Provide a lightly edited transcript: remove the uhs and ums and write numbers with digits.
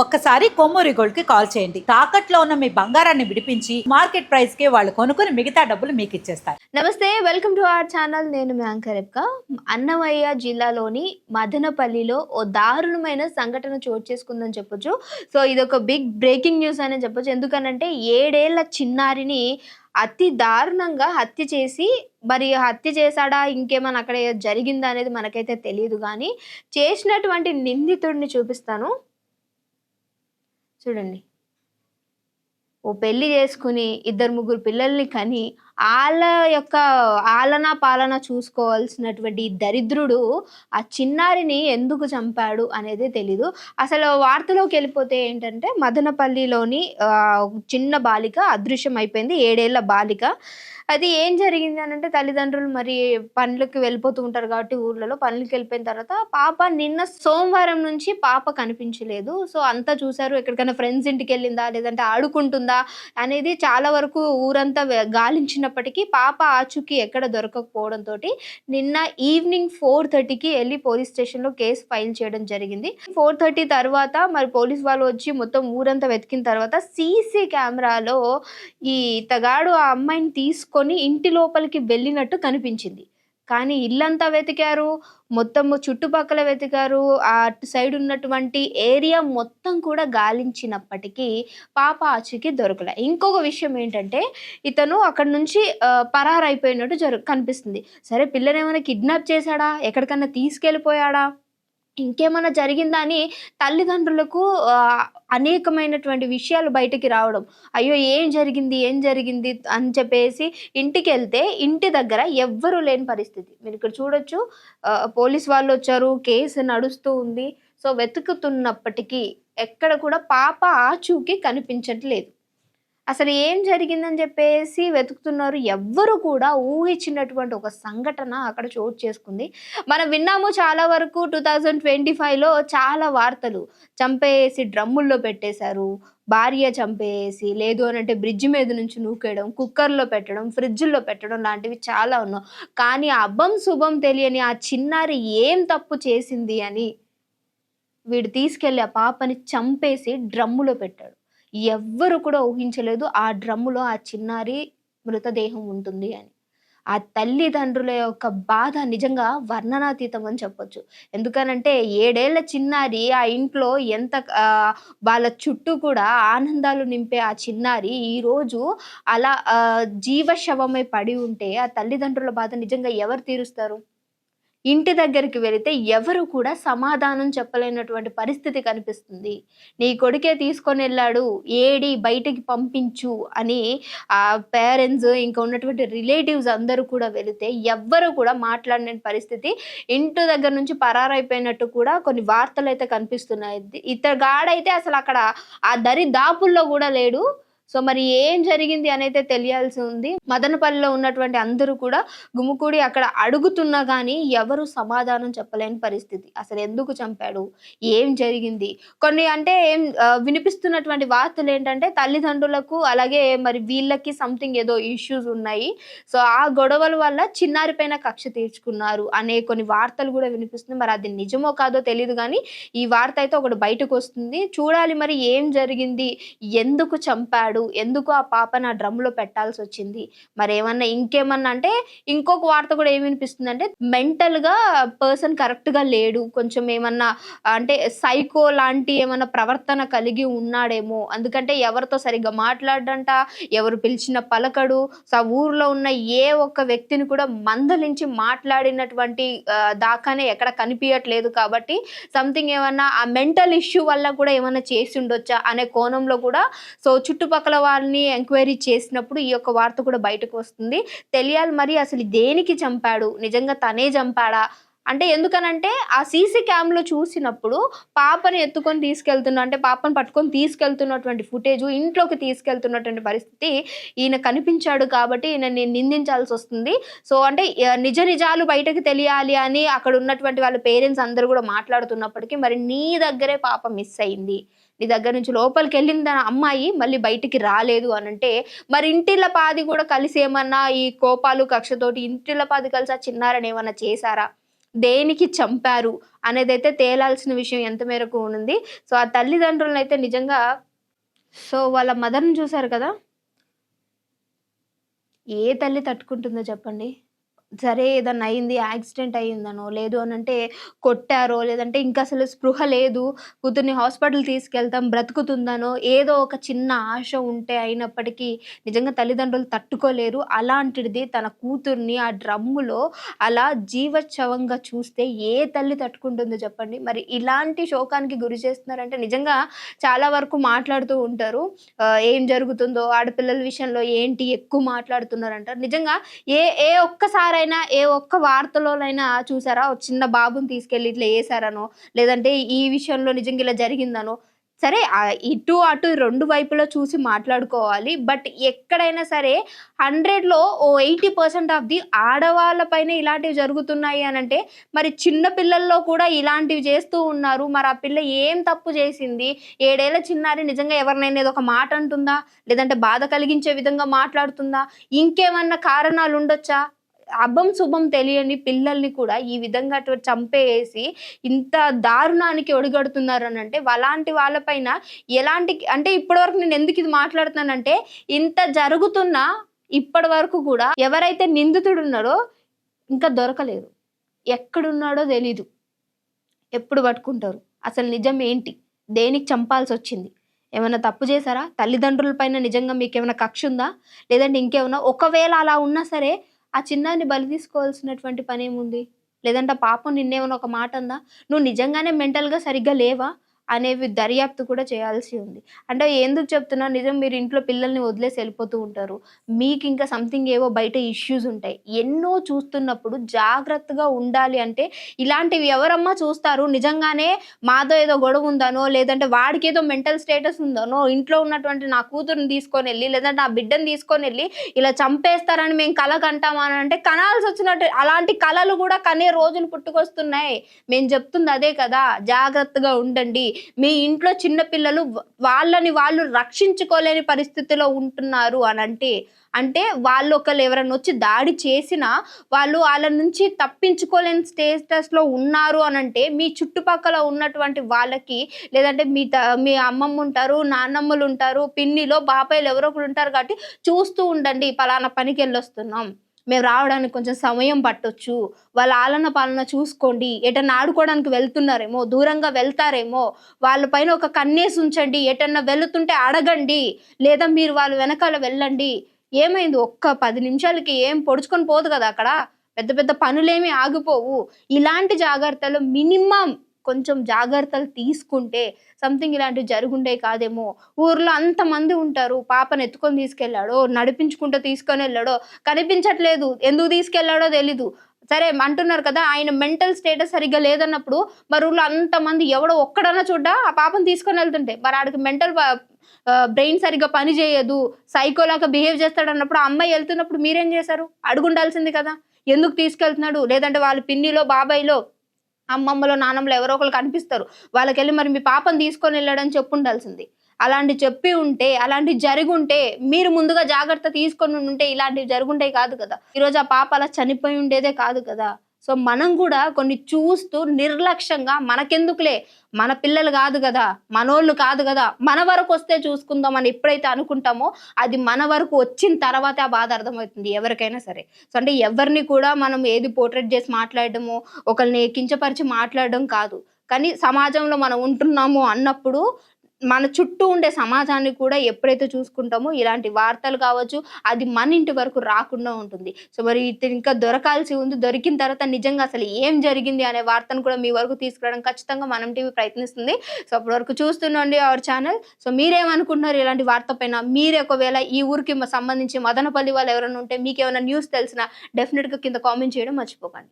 ఒక్కసారి కొమ్మూరి గోల్డ్ కి కాల్ చేయండి. తాకట్లో ఉన్న మీ బంగారాన్ని విడిపించి మార్కెట్ ప్రైస్ కి వాళ్ళు కొనుక్కుని మిగతా డబ్బులు మీకు ఇచ్చేస్తారు. నమస్తే, వెల్కమ్ టు అవర్ ఛానల్. నేను మీ యాంకర్ రేఖ. అన్నమయ్య జిల్లాలోని మదనపల్లిలో ఓ దారుణమైన సంఘటన చోటు చేసుకుందని చెప్పొచ్చు. సో ఇదొక బిగ్ బ్రేకింగ్ న్యూస్ అని చెప్పొచ్చు. ఎందుకనంటే 7 ఏళ్ల చిన్నారిని అతి దారుణంగా హత్య చేసి, మరి హత్య చేశాడా ఇంకేమైనా అక్కడ జరిగిందా అనేది మనకైతే తెలియదు. కానీ చేసినటువంటి నిందితుడిని చూపిస్తాను, చూడండి. ఓ పెళ్లి చేసుకుని 2-3 పిల్లల్ని కని ఆళ్ళ యొక్క ఆలనా పాలన చూసుకోవాల్సినటువంటి ఈ దరిద్రుడు ఆ చిన్నారిని ఎందుకు చంపాడు అనేది తెలీదు. అసలు వార్తలోకి వెళ్ళిపోతే ఏంటంటే, మదనపల్లిలోని చిన్న బాలిక అదృశ్యం అయిపోయింది. 7 ఏళ్ల బాలిక. అది ఏం జరిగింది అనంటే, తల్లిదండ్రులు మరి పనులకి వెళ్ళిపోతూ ఉంటారు కాబట్టి ఊర్లలో పనులకి వెళ్ళిపోయిన తర్వాత పాప నిన్న సోమవారం నుంచి పాప కనిపించలేదు. సో అంతా చూసారు. ఎక్కడికైనా ఫ్రెండ్స్ ఇంటికి వెళ్ళిందా లేదంటే ఆడుకుంటుందా అనేది చాలా వరకు ఊరంతా గాలించినప్పటికీ పాప ఆచూకీ ఎక్కడ దొరకకపోవడంతో నిన్న ఈవినింగ్ 4:30కి వెళ్ళి పోలీస్ స్టేషన్లో కేసు ఫైల్ చేయడం జరిగింది. 4:30 తర్వాత మరి పోలీస్ వాళ్ళు వచ్చి మొత్తం ఊరంతా వెతికిన తర్వాత సీసీ కెమెరాలో ఈ ఇతగాడు ఆ అమ్మాయిని తీసుకొని ఇంటి లోపలికి వెళ్ళినట్టు కనిపించింది. కానీ ఇల్లంతా వెతికారు, మొత్తము చుట్టుపక్కల వెతికారు, అటు సైడ్ ఉన్నటువంటి ఏరియా మొత్తం కూడా గాలించినప్పటికీ పాప ఆచూకీ దొరకలే. ఇంకొక విషయం ఏంటంటే, ఇతను అక్కడి నుంచి పరారైపోయినట్టు కనిపిస్తుంది. సరే, పిల్లనేమైనా కిడ్నాప్ చేశాడా, ఎక్కడికన్నా తీసుకెళ్ళిపోయాడా, ఇంకేమన్నా జరిగిందా అని తల్లిదండ్రులకు అనేకమైనటువంటి విషయాలు బయటికి రావడం. అయ్యో, ఏం జరిగింది అని చెప్పేసి ఇంటికెళ్తే ఇంటి దగ్గర ఎవ్వరూ లేని పరిస్థితి. మీరు ఇక్కడ చూడొచ్చు. పోలీస్ వాళ్ళు వచ్చారు, కేసు నడుస్తూ ఉంది. సో వెతుకుతున్నప్పటికీ ఎక్కడ కూడా పాప ఆచూకీ కనిపించట్లేదు. అసలు ఏం జరిగిందని చెప్పేసి వెతుకుతున్నారు. ఎవ్వరు కూడా ఊహించినటువంటి ఒక సంఘటన అక్కడ చోటు చేసుకుంది. మనం విన్నాము చాలా వరకు. 2025లో చాలా వార్తలు. చంపేసి డ్రమ్ముల్లో పెట్టేశారు, భార్య చంపేసి, లేదు అనంటే బ్రిడ్జ్ మీద నుంచి నూకేయడం, కుక్కర్లో పెట్టడం, ఫ్రిడ్జ్లో పెట్టడం లాంటివి చాలా ఉన్నాం. కానీ అభం శుభం తెలియని ఆ చిన్నారి ఏం తప్పు చేసింది అని వీడు తీసుకెళ్లి ఆ పాపని చంపేసి డ్రమ్ములో పెట్టాడు. ఎవ్వరు కూడా ఊహించలేదు ఆ డ్రమ్ములో ఆ చిన్నారి మృతదేహం ఉంటుంది అని. ఆ తల్లిదండ్రుల యొక్క బాధ నిజంగా వర్ణనాతీతం అని చెప్పొచ్చు. ఎందుకనంటే 7 ఏళ్ల చిన్నారి ఆ ఇంట్లో ఎంత వాళ్ళ చుట్టూ కూడా ఆనందాలు నింపే ఆ చిన్నారి ఈరోజు అలా జీవశవమై పడి ఉంటే ఆ తల్లిదండ్రుల బాధ నిజంగా ఎవరు తీరుస్తారు? ఇంటి దగ్గరికి వెళితే ఎవరు కూడా సమాధానం చెప్పలేనటువంటి పరిస్థితి కనిపిస్తుంది. నీ కొడుకే తీసుకొనెళ్ళాడు, ఏడి బయటికి పంపించు అని ఆ పేరెంట్స్ ఇంకా ఉన్నటువంటి రిలేటివ్స్ అందరూ కూడా వెళితే ఎవ్వరు కూడా మాట్లాడలేని పరిస్థితి. ఇంటి దగ్గర నుంచి పరారైపోయినట్టు కూడా కొన్ని వార్తలైతే కనిపిస్తున్నాయి. ఇతగాడైతే అసలు అక్కడ ఆ దరిదాపుల్లో కూడా లేడు. సో మరి ఏం జరిగింది అనైతే తెలియాల్సి ఉంది. మదనపల్లిలో ఉన్నటువంటి అందరూ కూడా గుమికూడి అక్కడ అడుగుతున్నా కానీ ఎవరు సమాధానం చెప్పలేని పరిస్థితి. అసలు ఎందుకు చంపాడు, ఏం జరిగింది? కొన్ని అంటే వినిపిస్తున్నటువంటి వార్తలు ఏంటంటే, తల్లిదండ్రులకు అలాగే మరి వీళ్ళకి సంథింగ్ ఏదో ఇష్యూస్ ఉన్నాయి. సో ఆ గొడవల వల్ల చిన్నారి పైన కక్ష తీర్చుకున్నారు అనే కొన్ని వార్తలు కూడా వినిపిస్తుంది. మరి అది నిజమో కాదో తెలియదు కానీ ఈ వార్త అయితే ఒకటి బయటకు వస్తుంది. చూడాలి మరి ఏం జరిగింది, ఎందుకు చంపాడు, ఎందుకు ఆ పాపను ఆ డ్రమ్లో పెట్టాల్సి వచ్చింది. మరి ఏమన్నా ఇంకేమన్నా అంటే ఇంకొక వార్త కూడా ఏం వినిపిస్తుందంటే, మెంటల్ గా పర్సన్ కరెక్ట్ గా లేడు, కొంచెం ఏమన్నా అంటే సైకో లాంటి ఏమన్నా ప్రవర్తన కలిగి ఉన్నాడేమో. అందుకంటే ఎవరితో సరిగ్గా మాట్లాడంట, ఎవరు పిలిచిన పలకడు. సో ఆ ఊర్లో ఉన్న ఏ ఒక్క వ్యక్తిని కూడా మందలించి మాట్లాడినటువంటి దాకానే ఎక్కడ కనిపించట్లేదు. కాబట్టి సంథింగ్ ఏమన్నా ఆ మెంటల్ ఇష్యూ వల్ల కూడా ఏమన్నా చేసి ఉండొచ్చా అనే కోణంలో కూడా సో చుట్టుపక్కల వాళ్ళని ఎంక్వైరీ చేసినప్పుడు ఈ యొక్క వార్త కూడా బయటకు వస్తుంది. తెలియాలి మరి అసలు దేనికి చంపాడు, నిజంగా తనే చంపాడా అంటే. ఎందుకనంటే ఆ సీసీ క్యామ్లో చూసినప్పుడు పాపని ఎత్తుకొని అంటే పాపను పట్టుకొని తీసుకెళ్తున్నటువంటి ఫుటేజ్, ఇంట్లోకి తీసుకెళ్తున్నటువంటి పరిస్థితి ఈయన కనిపించాడు కాబట్టి ఈయనని నిందించాల్సి వస్తుంది. సో అంటే నిజ నిజాలు బయటకు తెలియాలి అని అక్కడ ఉన్నటువంటి వాళ్ళ పేరెంట్స్ అందరూ కూడా మాట్లాడుతున్నప్పటికీ, మరి నీ దగ్గరే పాప మిస్ అయింది, నీ దగ్గర నుంచి లోపలికి వెళ్ళింది అమ్మాయి మళ్ళీ బయటికి రాలేదు అనంటే, మరి ఇంటిళ్ళ పాది కూడా కలిసి ఏమన్నా ఈ కోపాలు కక్షతోటి ఇంటిళ్ళ పాది కలిసి ఆ చిన్నారని ఏమన్నా చేశారా? దేనికి చంపారు అనేదైతే తేలాల్సిన విషయం ఎంత మేరకు ఉంది. సో ఆ తల్లిదండ్రులనైతే నిజంగా సో వాళ్ళ మదర్‌ని చూసారు కదా! ఏ తల్లి తట్టుకుంటుందో చెప్పండి? సరే ఏదన్నా అయింది, యాక్సిడెంట్ అయిందనో, లేదు అనంటే కొట్టారో, లేదంటే ఇంకసలు స్పృహ లేదు, కూతుర్ని హాస్పిటల్ తీసుకెళ్తాం బ్రతుకుతుందనో, ఏదో ఒక చిన్న ఆశ ఉంటే అయినప్పటికీ నిజంగా తల్లిదండ్రులు తట్టుకోలేరు. అలాంటిది తన కూతుర్ని ఆ డ్రమ్ములో అలా జీవచ్ఛవంగా చూస్తే ఏ తల్లి తట్టుకుంటుందో చెప్పండి? మరి ఇలాంటి శోకానికి గురి చేస్తున్నారంటే నిజంగా చాలా వరకు మాట్లాడుతూ ఉంటారు. ఏం జరుగుతుందో, ఆడపిల్లల విషయంలో ఏంటి ఎక్కువ మాట్లాడుతున్నారంటారు. నిజంగా ఏ ఏ ఒక్కసారైనా ఏ ఒక్క వార్తలోనైనా చూసారా? ఒక చిన్న బాబుని తీసుకెళ్ళి ఇట్లా ఏసారనో, లేదంటే ఈ విషయంలో నిజంగా ఇలా జరిగిందనో, సరే ఇటు అటు 2 వైపులా చూసి మాట్లాడుకోవాలి. బట్ ఎక్కడైనా సరే 100లో ఓ 80% ఆఫ్ ది ఆడవాళ్ళ పైనే ఇలాంటివి జరుగుతున్నాయి అనంటే, మరి చిన్న పిల్లల్లో కూడా ఇలాంటివి చేస్తూ ఉన్నారు. మరి ఆ పిల్ల ఏం తప్పు చేసింది? 7 ఏళ్ల చిన్నారి నిజంగా ఎవరినైనా ఏదొక మాట అంటుందా? లేదంటే బాధ కలిగించే విధంగా మాట్లాడుతుందా? ఇంకేమన్నా కారణాలుండొచ్చా? అభం శుభం తెలియని పిల్లల్ని కూడా ఈ విధంగా చంపేసి ఇంత దారుణానికి ఒడిగడుతున్నారనంటే అలాంటి వాళ్ళ పైన ఎలాంటి అంటే ఇప్పటివరకు నేను ఎందుకు ఇది మాట్లాడుతున్నానంటే ఇంత జరుగుతున్నా ఇప్పటి వరకు కూడా ఎవరైతే నిందితుడున్నారో ఇంకా దొరకలేదు. ఎక్కడున్నాడో తెలీదు. ఎప్పుడు పట్టుకుంటారు? అసలు నిజం ఏంటి? దేనికి చంపాల్సొచ్చింది? ఏమన్నా తప్పు చేశారా? తల్లిదండ్రుల పైన నిజంగా మీకేమైనా కక్ష ఉందా? లేదంటే ఇంకేమన్నా ఒకవేళ అలా ఉన్నా సరే ఆ చిన్నారిని బలి తీసుకోవాల్సినటువంటి పనేముంది? లేదంటే ఆ పాపం నిన్నేమన్నా ఒక మాట అందా? నువ్వు నిజంగానే మెంటల్‌గా సరిగ్గా లేవా? అనేవి దర్యాప్తు కూడా చేయాల్సి ఉంది. అంటే ఎందుకు చెప్తున్నా నిజం మీరు ఇంట్లో పిల్లల్ని వదిలేసి ఎళ్ళిపోతూ ఉంటారు. మీకింకా సంథింగ్ ఏవో బయట ఇష్యూస్ ఉంటాయి. ఎన్నో చూస్తున్నప్పుడు జాగ్రత్తగా ఉండాలి అంటే ఇలాంటివి ఎవరమ్మా చూస్తారు? నిజంగానే మాదో ఏదో గొడవ ఉందనో, లేదంటే వాడికేదో మెంటల్ స్టేటస్ ఉందనో, ఇంట్లో ఉన్నటువంటి నా కూతురిని తీసుకొనెళ్ళి, లేదంటే నా బిడ్డని తీసుకొనెళ్ళి ఇలా చంపేస్తారని మేము కల కంటామా అనంటే కనాల్సొచ్చినట్టు అలాంటి కలలు గూడా కనే రోజులు పుట్టుకొస్తున్నాయి. మేము చెప్తుంది అదే కదా! జాగ్రత్తగా ఉండండి. మీ ఇంట్లో చిన్న పిల్లలు వాళ్ళని వాళ్ళు రక్షించుకోలేని పరిస్థితిలో ఉంటున్నారు అనంటే, అంటే వాళ్ళొకళ్ళు ఎవరైనా వచ్చి దాడి చేసినా, వాళ్ళు ఆళ్ళ నుంచి తప్పించుకోలేని స్టేటస్‌లో ఉన్నారు అనంటే, మీ చుట్టుపక్కల ఉన్నటువంటి వాళ్ళకి లేదంటే మీ అమ్మమ్ముంటారు, నాన్నమ్మలుంటారు, పిన్నిలో, బాబాయిలో ఎవరో ఒకళ్ళు ఉంటారు కాబట్టి చూస్తూ ఉండండి. పలానా పనికెళ్ళొస్తున్నాం. మేము రావడానికి కొంచెం సమయం పట్టొచ్చు. వాళ్ళ ఆలన పాలన చూసుకోండి. ఎటన్నా ఆడుకోవడానికి వెళ్తున్నారేమో, దూరంగా వెళ్తారేమో, వాళ్ళ పైన ఒక కన్నేసి ఉంచండి. ఎటన్నా వెళుతుంటే అడగండి. లేదా మీరు వాళ్ళ వెనకాల వెళ్ళండి. ఏమైంది ఒక్క 10 నిమిషాలకి ఏం పొడుచుకొని పోదు కదా అక్కడ. పెద్ద పెద్ద పనులేమి ఆగిపోవు. ఇలాంటి జాగ్రత్తలు మినిమమ్ కొంచెం జాగ్రత్తలు తీసుకుంటే సంథింగ్ ఇలాంటివి జరుగుండేవి కాదేమో. ఊర్లో అంతమంది ఉంటారు. పాపను ఎత్తుకొని తీసుకెళ్ళాడో, నడిపించుకుంటూ తీసుకొనెళ్ళాడో, కనిపించట్లేదు. ఎందుకు తీసుకెళ్ళాడో తెలీదు. సరే అంటున్నారు కదా! ఆయన మెంటల్ స్టేటస్ సరిగ్గా లేదన్నప్పుడు, మరి ఊర్లో అంతమంది ఎవడో ఒక్కడన్నా చూడ్డా ఆ పాపను తీసుకొనెళ్తుంటే? మరి ఆడికి బ్రెయిన్ సరిగ్గా పని చేయదు. సైకోలాగా బిహేవ్ చేస్తాడన్నప్పుడు, ఆ అమ్మాయి ఎళ్తున్నప్పుడు మీరేం చేశారు? అడుగుండాల్సింది కదా! ఎందుకు తీసుకెళ్తున్నాడు? లేదంటే వాళ్ళ పిన్నిలో, బాబాయిలో, అమ్మమ్మలో, నానమ్మలో ఎవరో ఒకళ్ళు కనిపిస్తారు. వాళ్ళకెళ్ళి మరి మీ పాపని తీసుకొనెళ్ళాడని చెప్పుండాల్సింది. అలాంటివి చెప్పి ఉంటే, అలాంటివి జరిగుంటే, మీరు ముందుగా జాగ్రత్త తీసుకొనుండుంటే ఇలాంటివి జరుగుండేవి కాదు కదా! ఈరోజు ఆ పాప అలా చనిపోయి ఉండేదే కాదు కదా! సో, మనం గూడా కొన్ని చూస్తూ నిర్లక్ష్యంగా మనకెందుకులే, మన పిల్లలు గాదు గదా! మనోళ్ళు కాదు గదా! మన వరకొస్తే చూసుకుందాం అని ఎప్పుడైతే అనుకుంటామో, అది మన వరకు వచ్చిన తర్వాతే ఆ బాధ అర్థమవుతుంది ఎవరికైనా సరే. సో, అంటే ఎవరిని కూడా మనం ఏది పోర్ట్రేట్ చేసి మాట్లాడడమో, ఒకళ్ళని కించపరిచి మాట్లాడడం కాదు. కానీ సమాజంలో మనం ఉంటున్నాము అన్నప్పుడు మన చుట్టూ ఉండే సమాజాన్ని కూడా ఎప్పుడైతే చూసుకుంటామో ఇలాంటి వార్తలు కావచ్చు, అది మన ఇంటి వరకు రాకుండా ఉంటుంది. సో, మరి ఇతను ఇంకా దొరకాల్సి ఉంది. దొరికిన తర్వాత నిజంగా అసలు ఏం జరిగింది అనే వార్తను కూడా మీ వరకు తీసుకురావడం ఖచ్చితంగా మనం టీవీ ప్రయత్నిస్తుంది. సో, అప్పటి వరకు చూస్తుండండి అవర్ ఛానల్. సో, మీరేమనుకుంటున్నారు ఇలాంటి వార్త పైన? మీరు ఒకవేళ ఈ ఊరికి సంబంధించి మదనపల్లి వాళ్ళు ఎవరైనా ఉంటే మీకేమైనా న్యూస్ తెలిసినా డెఫినిట్‌గా కింద కామెంట్ చేయడం మర్చిపోకండి.